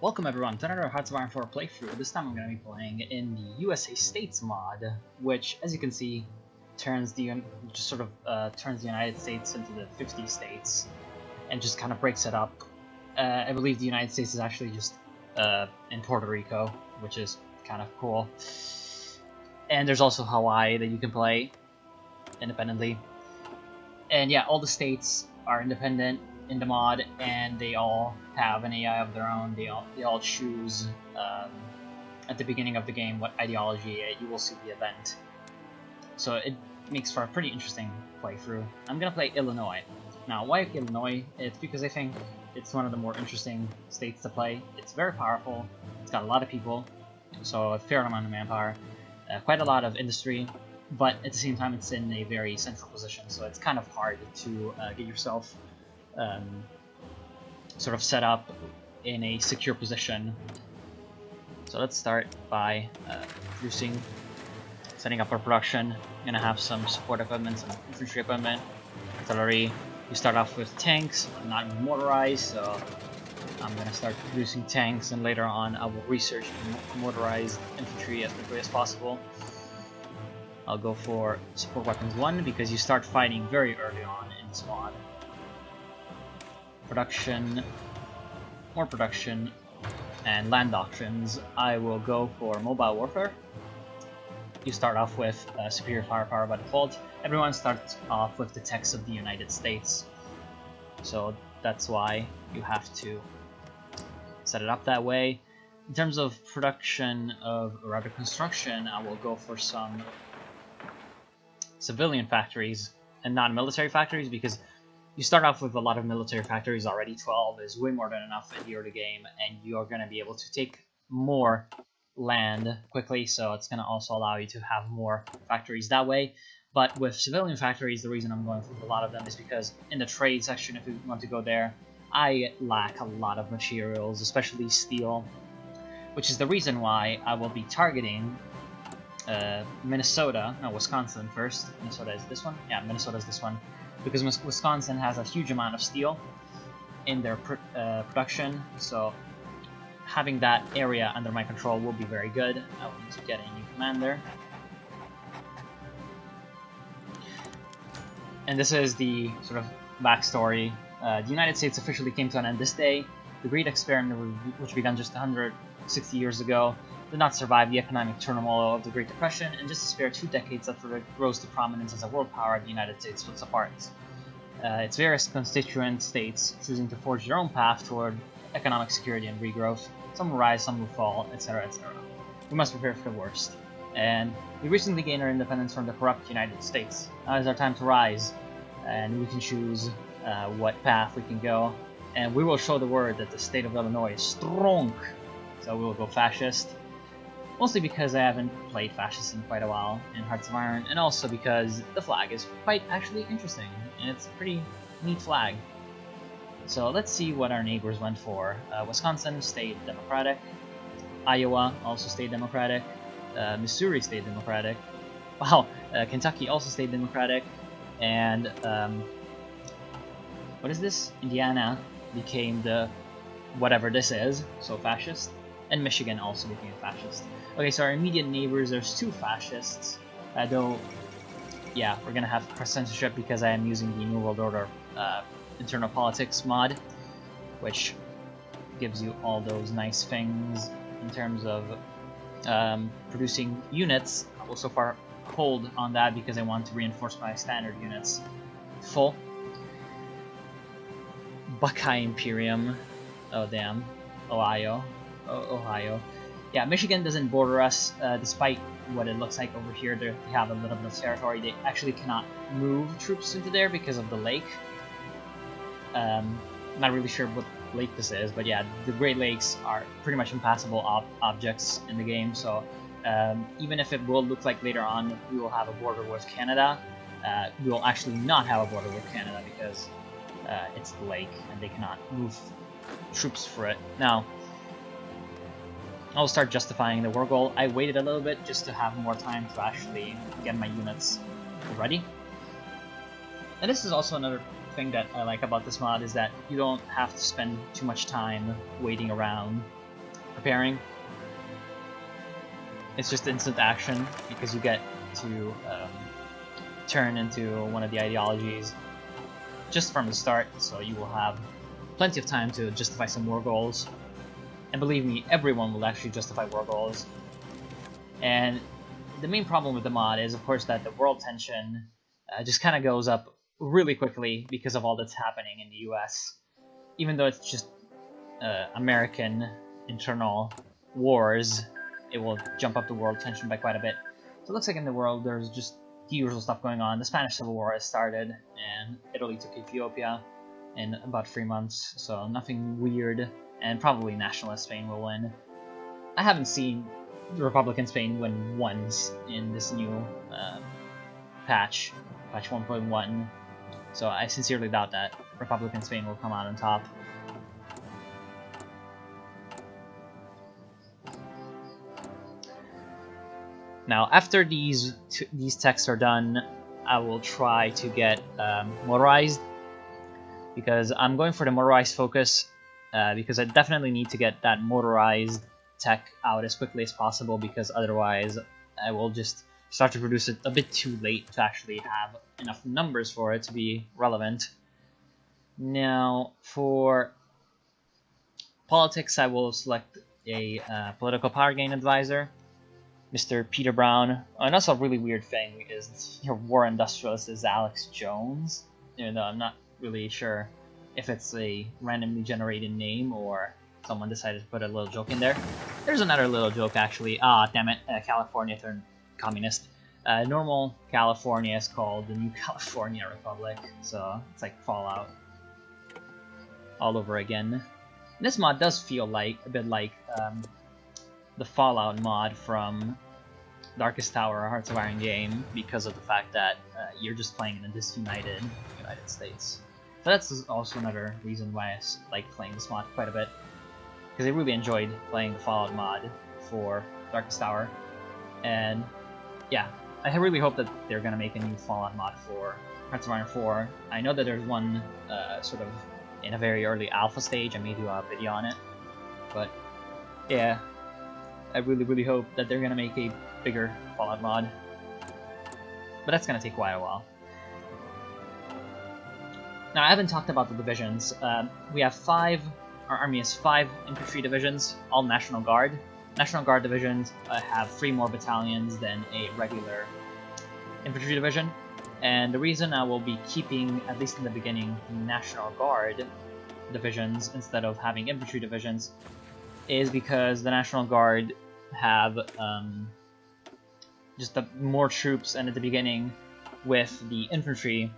Welcome everyone to another Hearts of Iron 4 playthrough. This time I'm going to be playing in the USA States mod, which, as you can see, turns the United States into the 50 states, and just kind of breaks it up. I believe the United States is actually just in Puerto Rico, which is kind of cool. And there's also Hawaii that you can play independently. And yeah, all the states are independent in the mod, and they all have an AI of their own. They all choose at the beginning of the game what ideology you will see the event. So it makes for a pretty interesting playthrough. I'm gonna play Illinois. Now, why Illinois? It's because I think it's one of the more interesting states to play. It's very powerful. It's got a lot of people, so a fair amount of manpower, quite a lot of industry, but at the same time it's in a very central position, so it's kind of hard to get yourself sort of set up in a secure position. So let's start by setting up our production. I'm gonna have some support equipment, some infantry equipment, artillery. We start off with tanks, not motorized, so I'm gonna start producing tanks, and later on I will research motorized infantry as quickly as possible. I'll go for support weapons 1 because you start fighting very early on in this mod. Production, more production, and land doctrines. I will go for mobile warfare. You start off with superior firepower by default. Everyone starts off with the text of the United States, so that's why you have to set it up that way. In terms of production, or rather construction, I will go for some civilian factories and not military factories, because you start off with a lot of military factories already. 12 is way more than enough at the early game, and you're going to be able to take more land quickly, so it's going to also allow you to have more factories that way. But with civilian factories, the reason I'm going through a lot of them is because in the trade section, if you want to go there, I lack a lot of materials, especially steel, which is the reason why I will be targeting Wisconsin first. Minnesota is this one? Yeah, Minnesota is this one. Because Wisconsin has a huge amount of steel in their production, so having that area under my control will be very good. I will need to get a new commander. And this is the sort of backstory. The United States officially came to an end this day. The Great Experiment, which began just 160 years ago, did not survive the economic turmoil of the Great Depression, and just a spare 2 decades after it rose to prominence as a world power, the United States splits apart. Its various constituent states choosing to forge their own path toward economic security and regrowth. Some will rise, some will fall, etc., etc. We must prepare for the worst. And we recently gained our independence from the corrupt United States. Now is our time to rise, and we can choose what path we can go. And we will show the world that the state of Illinois is strong. So we will go fascist. Mostly because I haven't played Fascist in quite a while in Hearts of Iron, and also because the flag is quite actually interesting, and it's a pretty neat flag. So let's see what our neighbors went for. Wisconsin stayed Democratic, Iowa also stayed Democratic, Missouri stayed Democratic, wow, Kentucky also stayed Democratic, and what is this? Indiana became the whatever this is, so fascist. And Michigan also became fascist. Okay, so our immediate neighbors, there's 2 fascists. Though, yeah, we're gonna have censorship because I am using the New World Order internal politics mod, which gives you all those nice things in terms of producing units. I will so far hold on that because I want to reinforce my standard units full. Buckeye Imperium. Oh, damn. Ohio. Yeah, Michigan doesn't border us, despite what it looks like over here. They have a little bit of territory. They actually cannot move troops into there because of the lake. Not really sure what lake this is, but yeah, the Great Lakes are pretty much impassable objects in the game, so even if it will look like later on we will have a border with Canada, we will actually not have a border with Canada because it's the lake and they cannot move troops for it. Now, I'll start justifying the war goal. I waited a little bit just to have more time to actually get my units ready. And this is also another thing that I like about this mod, is that you don't have to spend too much time waiting around preparing. It's just instant action because you get to turn into one of the ideologies just from the start, so you will have plenty of time to justify some war goals. And believe me, everyone will actually justify war goals. And the main problem with the mod is, of course, that the world tension just kind of goes up really quickly because of all that's happening in the US. Even though it's just American internal wars, it will jump up the world tension by quite a bit. So it looks like in the world there's just the usual stuff going on. The Spanish Civil War has started, and Italy took Ethiopia in about 3 months, so nothing weird, and probably nationalist Spain will win. I haven't seen Republican Spain win once in this new patch 1.1, so I sincerely doubt that Republican Spain will come out on top. Now, after these texts are done, I will try to get motorized, because I'm going for the motorized focus, because I definitely need to get that motorized tech out as quickly as possible, because otherwise I will just start to produce it a bit too late to actually have enough numbers for it to be relevant. Now, for politics, I will select a political power gain advisor, Mr. Peter Brown. And also a really weird thing is your war industrialist is Alex Jones, even though I'm not really sure if it's a randomly generated name or someone decided to put a little joke in there. There's another little joke actually. Ah, damn it, California turned communist. Normal California is called the New California Republic, so it's like Fallout all over again. This mod does feel like a bit like the Fallout mod from Darkest Tower, Hearts of Iron game, because of the fact that you're just playing in a disunited United States. So that's also another reason why I like playing this mod quite a bit, because I really enjoyed playing the Fallout mod for Darkest Tower. And yeah, I really hope that they're going to make a new Fallout mod for Hearts of Iron 4. I know that there's one sort of in a very early alpha stage. I may do a video on it, but yeah, I really hope that they're going to make a bigger Fallout mod. But that's going to take quite a while. Now, I haven't talked about the divisions. We have our army has 5 infantry divisions, all National Guard. National Guard divisions have 3 more battalions than a regular infantry division. And the reason I will be keeping, at least in the beginning, National Guard divisions instead of having infantry divisions is because the National Guard have just more troops, and at the beginning with the infantry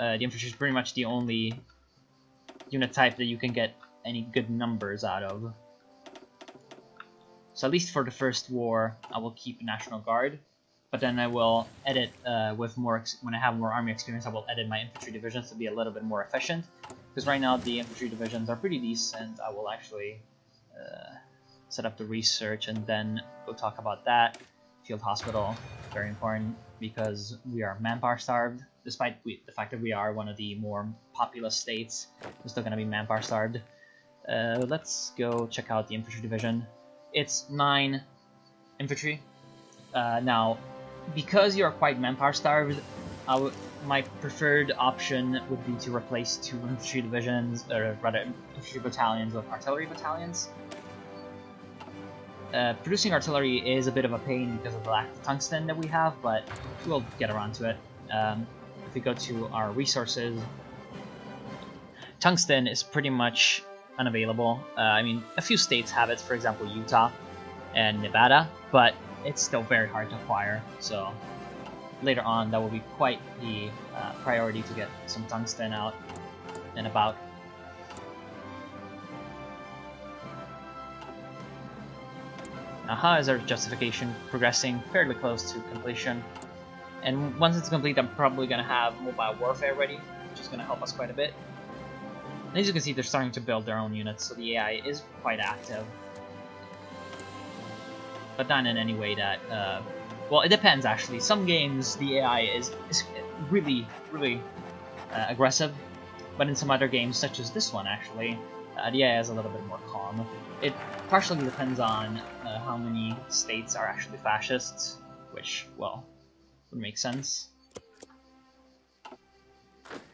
is pretty much the only unit type that you can get any good numbers out of. So at least for the first war, I will keep National Guard, but then I will edit with more, when I have more army experience, I will edit my infantry divisions to be a little bit more efficient, because right now the infantry divisions are pretty decent. I will actually set up the research and then go talk about that. Field hospital, very important, because we are manpower starved. Despite the fact that we are one of the more populous states, we're still going to be manpower starved. Let's go check out the infantry division. It's 9 infantry. Now, because you are quite manpower starved, my preferred option would be to replace 2 infantry divisions, or rather infantry battalions, with artillery battalions. Producing artillery is a bit of a pain because of the lack of tungsten that we have, but we'll get around to it. If we go to our resources, tungsten is pretty much unavailable. I mean, a few states have it, for example Utah and Nevada, but it's still very hard to acquire, so later on that will be quite the priority to get some tungsten out and about. Now, how is our justification progressing? Fairly close to completion. And once it's complete, I'm probably going to have mobile warfare ready, which is going to help us quite a bit. And as you can see, they're starting to build their own units, so the AI is quite active. But not in any way that... well, it depends, actually. Some games, the AI is really aggressive. But in some other games, such as this one, actually, The AI is a little bit more calm. It partially depends on how many states are actually fascists, which, well, would make sense.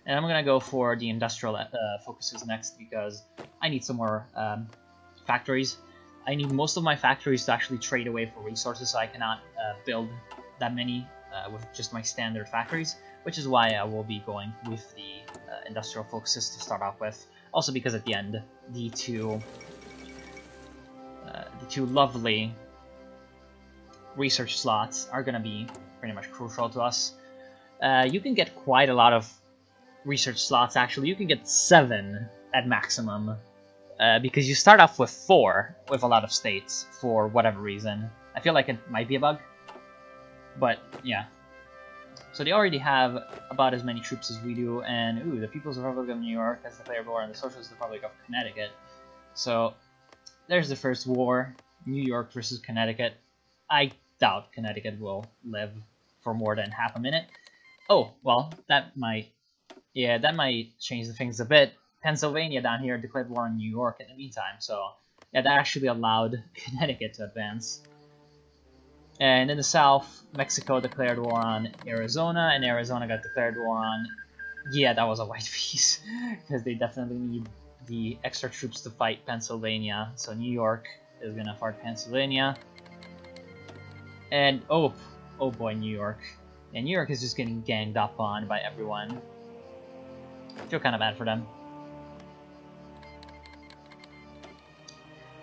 And I'm gonna go for the industrial focuses next because I need some more factories. I need most of my factories to actually trade away for resources, so I cannot build that many with just my standard factories, which is why I will be going with the industrial focuses to start off with. Also because at the end, the two lovely research slots are gonna be pretty much crucial to us. You can get quite a lot of research slots, actually. You can get 7 at maximum, because you start off with 4 with a lot of states for whatever reason. I feel like it might be a bug, but yeah. So they already have about as many troops as we do, and ooh, the People's Republic of New York has declared war on the Socialist Republic of Connecticut. So there's the first war, New York versus Connecticut. I doubt Connecticut will live for more than half a minute. Oh, well, that might change the things a bit. Pennsylvania down here declared war on New York in the meantime, so yeah, that actually allowed Connecticut to advance. And in the south, Mexico declared war on Arizona, and Arizona got declared war on... Yeah, that was a white piece, because they definitely need the extra troops to fight Pennsylvania. So New York is gonna fight Pennsylvania. And, oh boy, New York. And New York is just getting ganged up on by everyone. I feel kind of bad for them.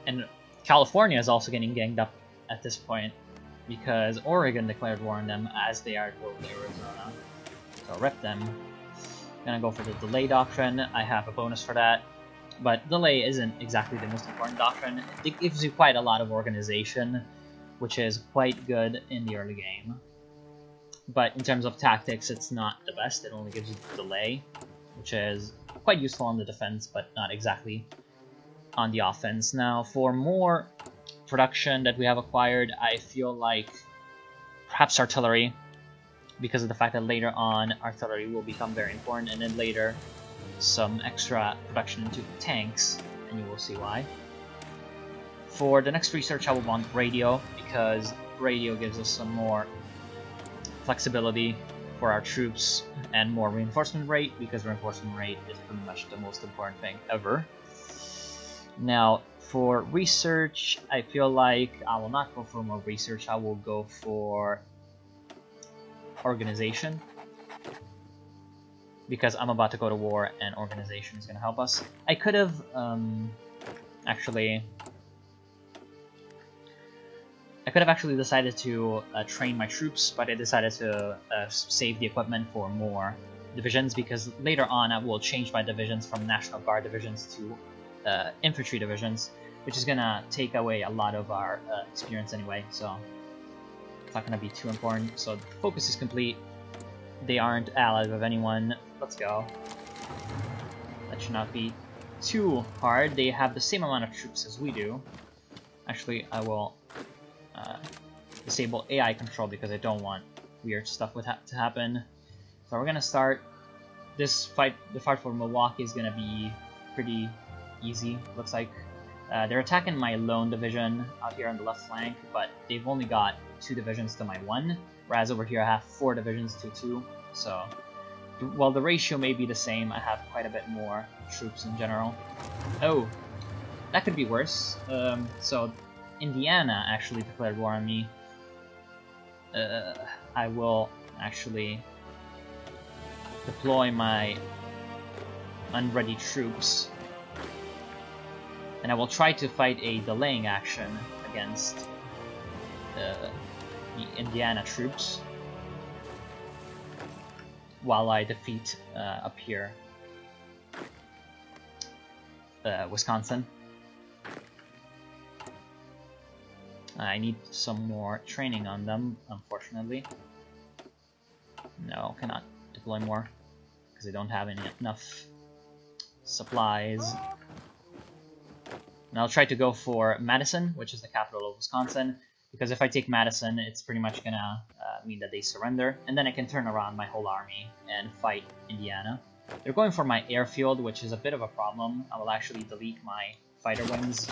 And California is also getting ganged up at this point, because Oregon declared war on them as they are with Arizona. So rip them. Gonna go for the delay doctrine. I have a bonus for that. But delay isn't exactly the most important doctrine. It gives you quite a lot of organization, which is quite good in the early game. But in terms of tactics, it's not the best. It only gives you delay, which is quite useful on the defense, but not exactly on the offense. Now, for more production that we have acquired, I feel like perhaps artillery, because of the fact that later on artillery will become very important, and then later some extra production into tanks, and you will see why. For the next research, I will want radio, because radio gives us some more flexibility for our troops and more reinforcement rate, because reinforcement rate is pretty much the most important thing ever. Now, for research, I feel like I will not go for more research. I will go for organization, because I'm about to go to war and organization is going to help us. I could have actually decided to train my troops, but I decided to save the equipment for more divisions, because later on I will change my divisions from National Guard divisions to infantry divisions, which is gonna take away a lot of our experience anyway, so it's not gonna be too important. So the focus is complete. They aren't allied with anyone. Let's go. That should not be too hard. They have the same amount of troops as we do. Actually, I will disable AI control because I don't want weird stuff to happen. So we're gonna start this fight. The fight for Milwaukee is gonna be pretty easy, looks like. They're attacking my lone division out here on the left flank, but they've only got 2 divisions to my 1, whereas over here I have 4 divisions to 2, so while the ratio may be the same, I have quite a bit more troops in general. Oh, that could be worse. So Indiana actually declared war on me. I will actually deploy my unready troops, and I will try to fight a delaying action against the Indiana troops while I defeat up here Wisconsin. I need some more training on them, unfortunately. No, cannot deploy more because I don't have enough supplies. And I'll try to go for Madison, which is the capital of Wisconsin, because if I take Madison, it's pretty much gonna mean that they surrender, and then I can turn around my whole army and fight Indiana. They're going for my airfield, which is a bit of a problem. I will actually delete my fighter wings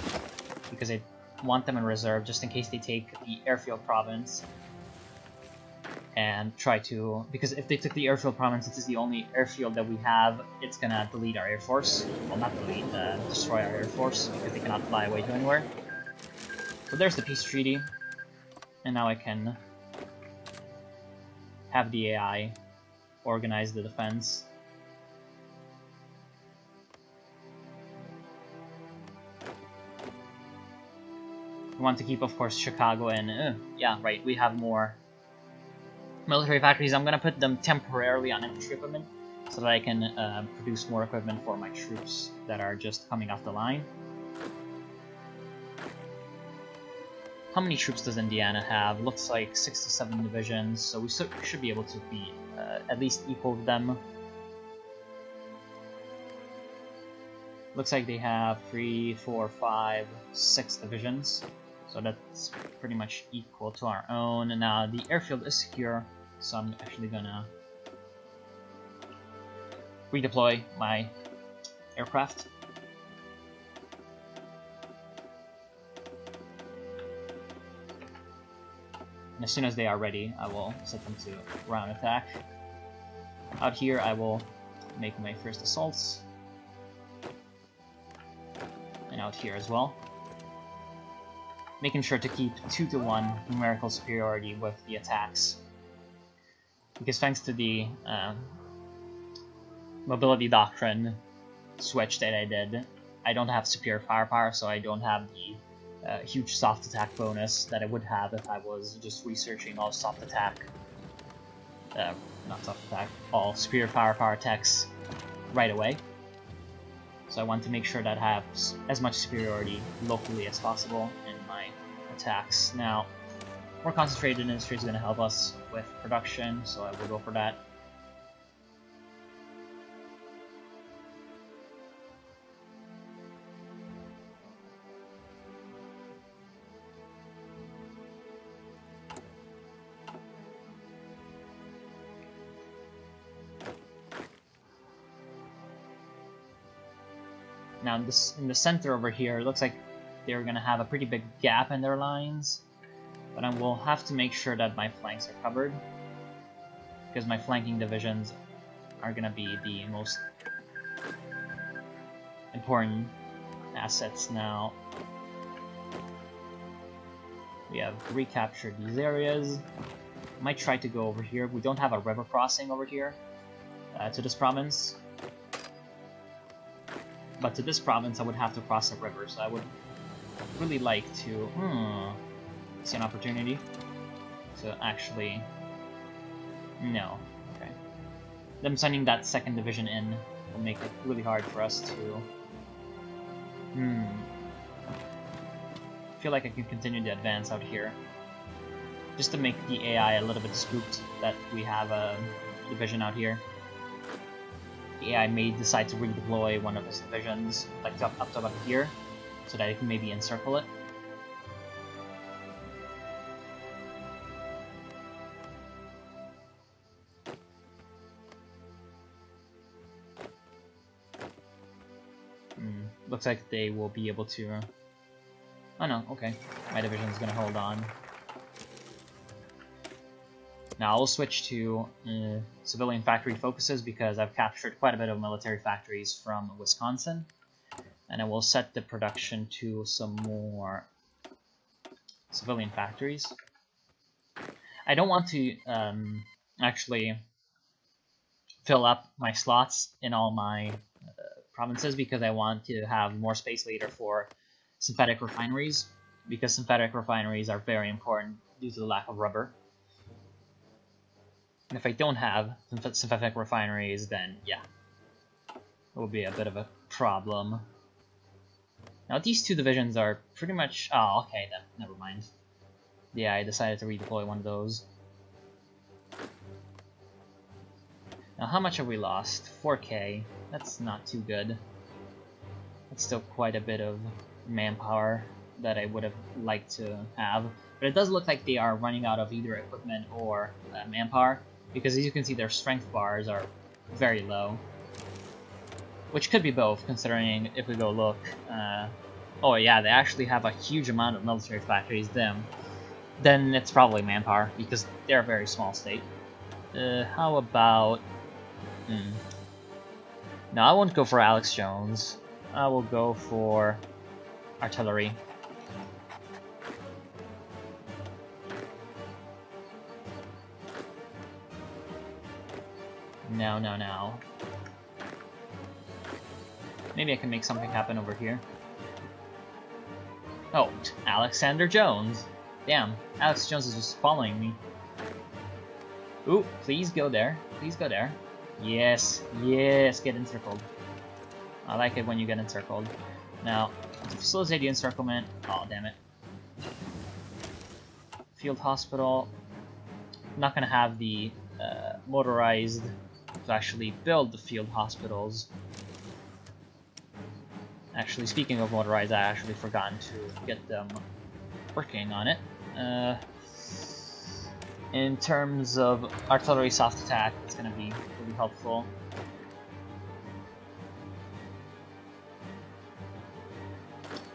because I want them in reserve just in case they take the airfield province and try to... Because if they took the airfield province, it is the only airfield that we have, it's gonna delete our air force. Well, not delete, destroy our air force because they cannot fly away to anywhere. So there's the peace treaty, and now I can have the AI organize the defense. We want to keep, of course, Chicago and... yeah, right, we have more military factories. I'm gonna put them temporarily on infantry equipment so that I can produce more equipment for my troops that are just coming off the line. How many troops does Indiana have? Looks like 6 to 7 divisions, so we should be able to be at least equal to them. Looks like they have 3, 4, 5, 6 divisions, so that's pretty much equal to our own. And now the airfield is secure, so I'm actually gonna redeploy my aircraft. And as soon as they are ready, I will set them to ground attack. Out here, I will make my first assaults. And out here as well. Making sure to keep 2-to-1 numerical superiority with the attacks. Because thanks to the mobility doctrine switch that I did, I don't have superior firepower, so I don't have the huge soft attack bonus that I would have if I was just researching all soft attack, not soft attack, all superior firepower attacks right away. So I want to make sure that I have as much superiority locally as possible in my attacks. Now, more concentrated industry is going to help us with production, so I will go for that. Now in the center over here, it looks like they're going to have a pretty big gap in their lines, but I will have to make sure that my flanks are covered, because my flanking divisions are going to be the most important assets now. We have recaptured these areas. I might try to go over here. We don't have a river crossing over here to this province. But to this province, I would have to cross a river, so I would really like to see an opportunity to actually... No. Okay. Them sending that second division in will make it really hard for us to... I feel like I can continue to advance out here. Just to make the AI a little bit spooked that we have a division out here. The AI may decide to redeploy one of his divisions, like up to about here, so that it can maybe encircle it. Looks like they will be able to... Oh no, okay. My division's gonna hold on. Now I'll switch to civilian factory focuses because I've captured quite a bit of military factories from Wisconsin. And I will set the production to some more civilian factories. I don't want to actually fill up my slots in all my provinces because I want to have more space later for synthetic refineries, because synthetic refineries are very important due to the lack of rubber. And if I don't have synthetic refineries, then yeah, it will be a bit of a problem. Now these two divisions are pretty much... Oh, okay then, never mind. Yeah, I decided to redeploy one of those. Now how much have we lost? 4k. That's not too good. That's still quite a bit of manpower that I would have liked to have. But it does look like they are running out of either equipment or manpower, because as you can see their strength bars are very low. which could be both, considering if we go look. Oh yeah, they actually have a huge amount of military factories. Them. Then it's probably manpower because they're a very small state. How about? No, I won't go for Alex Jones. I will go for artillery. No. Maybe I can make something happen over here. Oh, Alexander Jones. Damn, Alex Jones is just following me. Ooh, please go there. Please go there. Yes, get encircled. I like it when you get encircled. Now, to facilitate the encirclement... Oh, damn it. Field hospital. I'm not gonna have the motorized to actually build the field hospitals. Actually, speaking of motorized, I actually forgotten to get them working on it. In terms of artillery soft attack, it's going to be really helpful.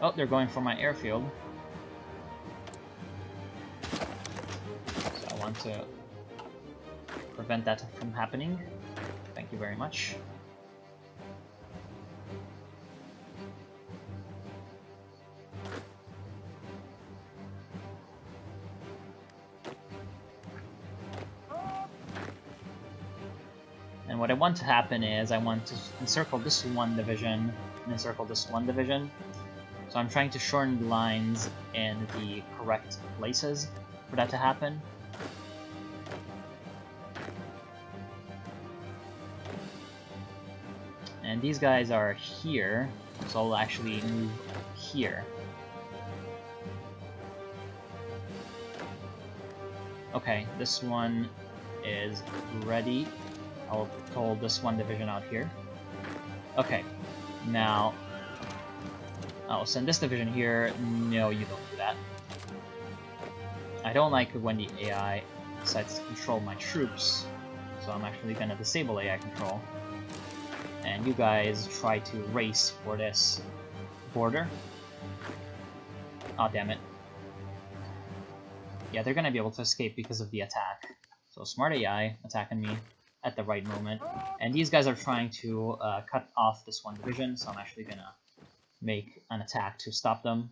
Oh, they're going for my airfield. So I want to prevent that from happening. Thank you very much. And what I want to happen is I want to encircle this one division and encircle this one division. So I'm trying to shorten the lines in the correct places for that to happen. And these guys are here, so I'll actually move here. Okay, this one is ready. I'll hold this one division out here. Okay, now I'll send this division here. No, you don't do that. I don't like it when the AI decides to control my troops, so I'm actually gonna disable AI control. And you guys try to race for this border. Oh, damn it. Yeah, they're gonna be able to escape because of the attack. So smart AI attacking me at the right moment. And these guys are trying to cut off this one division, so I'm actually gonna make an attack to stop them.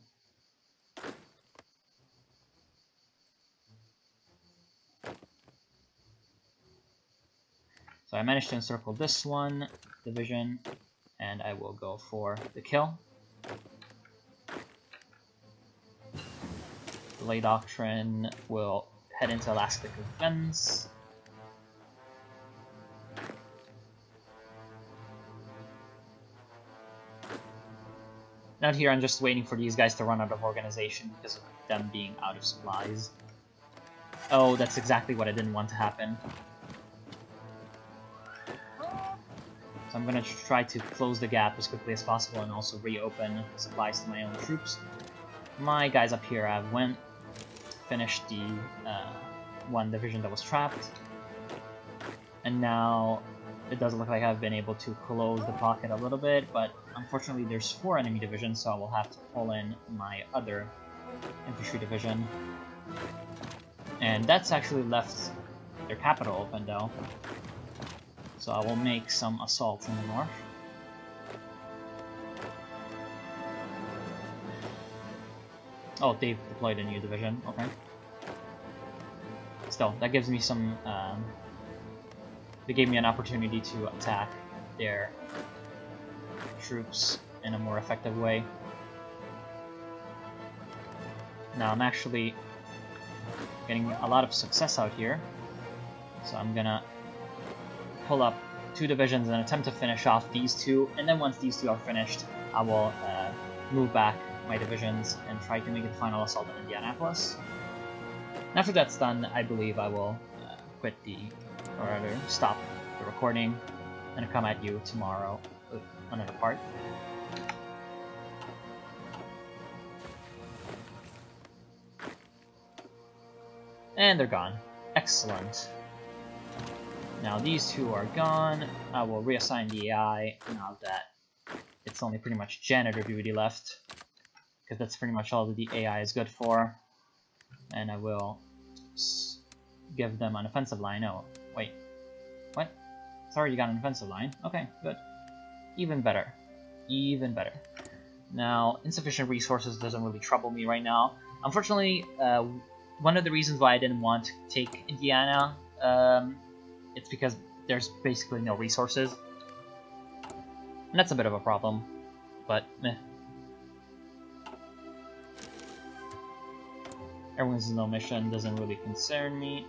So I managed to encircle this one division, and I will go for the kill. Delay Doctrine will head into Elastic Defense. Out here I'm just waiting for these guys to run out of organization because of them being out of supplies. Oh, that's exactly what I didn't want to happen. So I'm gonna try to close the gap as quickly as possible and also reopen supplies to my own troops. My guys up here have finished the one division that was trapped. And now it doesn't look like I've been able to close the pocket a little bit, but unfortunately there's 4 enemy divisions, so I will have to pull in my other infantry division. And that's actually left their capital open though. So I will make some assaults in the north. Oh, they've deployed a new division, okay. Still, that gives me some, they gave me an opportunity to attack their troops in a more effective way. Now I'm actually getting a lot of success out here, so I'm gonna pull up 2 divisions and attempt to finish off these 2, and then once these 2 are finished, I will move back my divisions and try to make a final assault on Indianapolis. And after that's done, I believe I will quit or rather stop the recording and come at you tomorrow with another part. And they're gone. Excellent. Now these 2 are gone. I will reassign the AI now that it's only pretty much janitor duty left, because that's pretty much all that the AI is good for. And I will give them an offensive line. Oh, wait. What? It's already got an offensive line. Okay, good. Even better. Even better. Now, insufficient resources doesn't really trouble me right now. Unfortunately, one of the reasons why I didn't want to take Indiana, it's because there's basically no resources. And that's a bit of a problem, but meh. Everyone's no mission doesn't really concern me.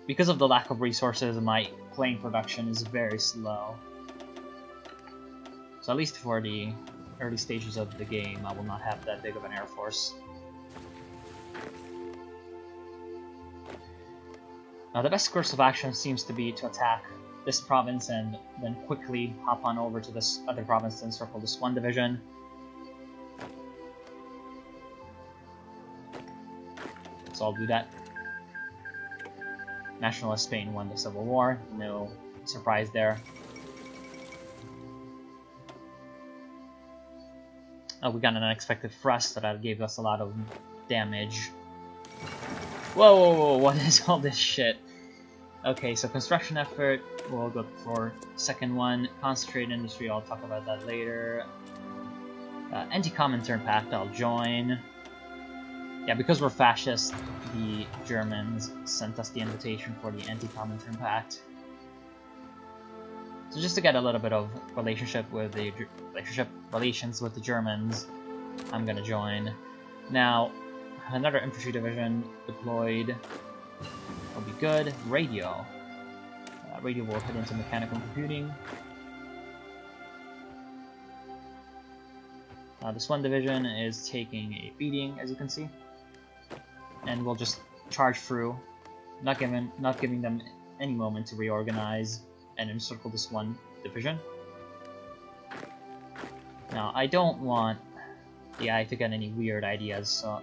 Because of the lack of resources, my plane production is very slow. So at least for the early stages of the game, I will not have that big of an air force. Now the best course of action seems to be to attack this province and then quickly hop on over to this other province and encircle this one division. So I'll do that. Nationalist Spain won the Civil War, no surprise there. Oh, we got an unexpected thrust that gave us a lot of damage. Whoa, whoa, whoa, what is all this shit? Okay, so construction effort, we'll go for second one. Concentrate industry, I'll talk about that later. Anti-Comintern Pact, I'll join. Yeah, because we're fascist, the Germans sent us the invitation for the Anti-Comintern Pact. So just to get a little bit of relations with the Germans, I'm gonna join. Now, another infantry division deployed will be good. Radio. Radio will head into mechanical computing. This one division is taking a beating, as you can see, and we'll just charge through, not giving them any moment to reorganize and encircle this one division. Now, I don't want the AI to get any weird ideas, so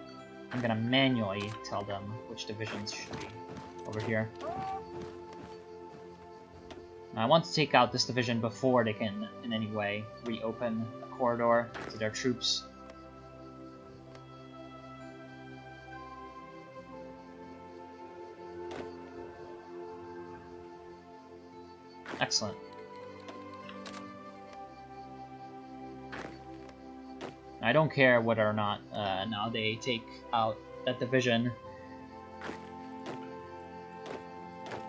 I'm gonna manually tell them which divisions should be over here. Now, I want to take out this division before they can, in any way, reopen a corridor to their troops. Excellent. I don't care whether or not now they take out that division.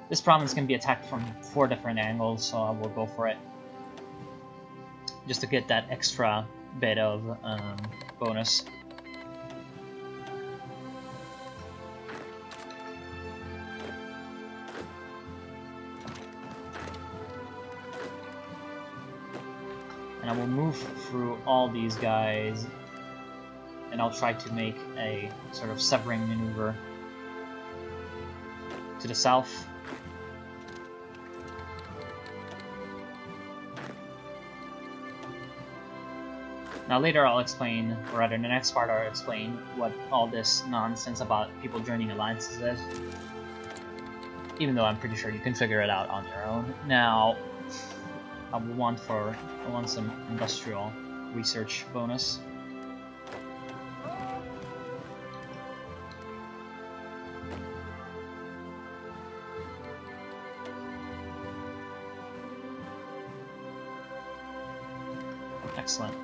This province can be attacked from 4 different angles, so I will go for it. Just to get that extra bit of bonus. And I will move through all these guys, and I'll try to make a sort of severing maneuver to the south. Now later I'll explain, or rather in the next part I'll explain what all this nonsense about people joining alliances is. Even though I'm pretty sure you can figure it out on your own. Now, I want some industrial research bonus. Excellent.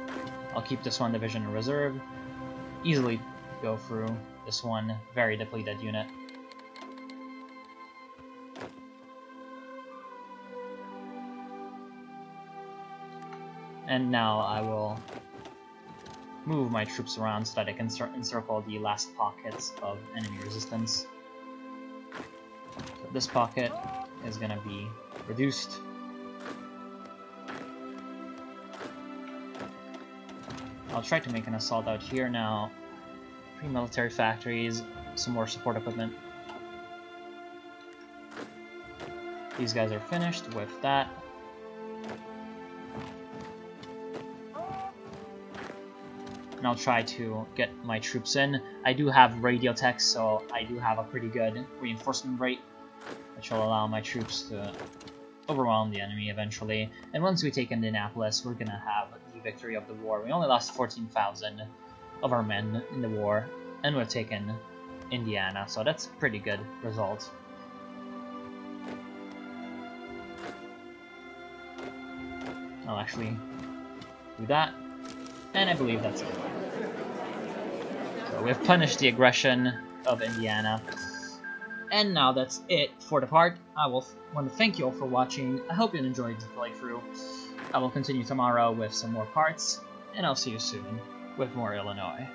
I'll keep this one division in reserve. Easily go through this one very depleted unit. And now I will move my troops around so that I can encircle the last pockets of enemy resistance. So this pocket is going to be reduced. I'll try to make an assault out here now. 3 military factories, some more support equipment. These guys are finished with that. And I'll try to get my troops in. I do have radio tech, so I do have a pretty good reinforcement rate, which will allow my troops to overwhelm the enemy eventually. And once we take Indianapolis, we're gonna have the victory of the war. We only lost 14,000 of our men in the war, and we've taken Indiana, so that's a pretty good result. I'll actually do that, and I believe that's it. So we've punished the aggression of Indiana, and now that's it for the part. I want to thank you all for watching. I hope you enjoyed the playthrough. I will continue tomorrow with some more parts, and I'll see you soon with more Illinois.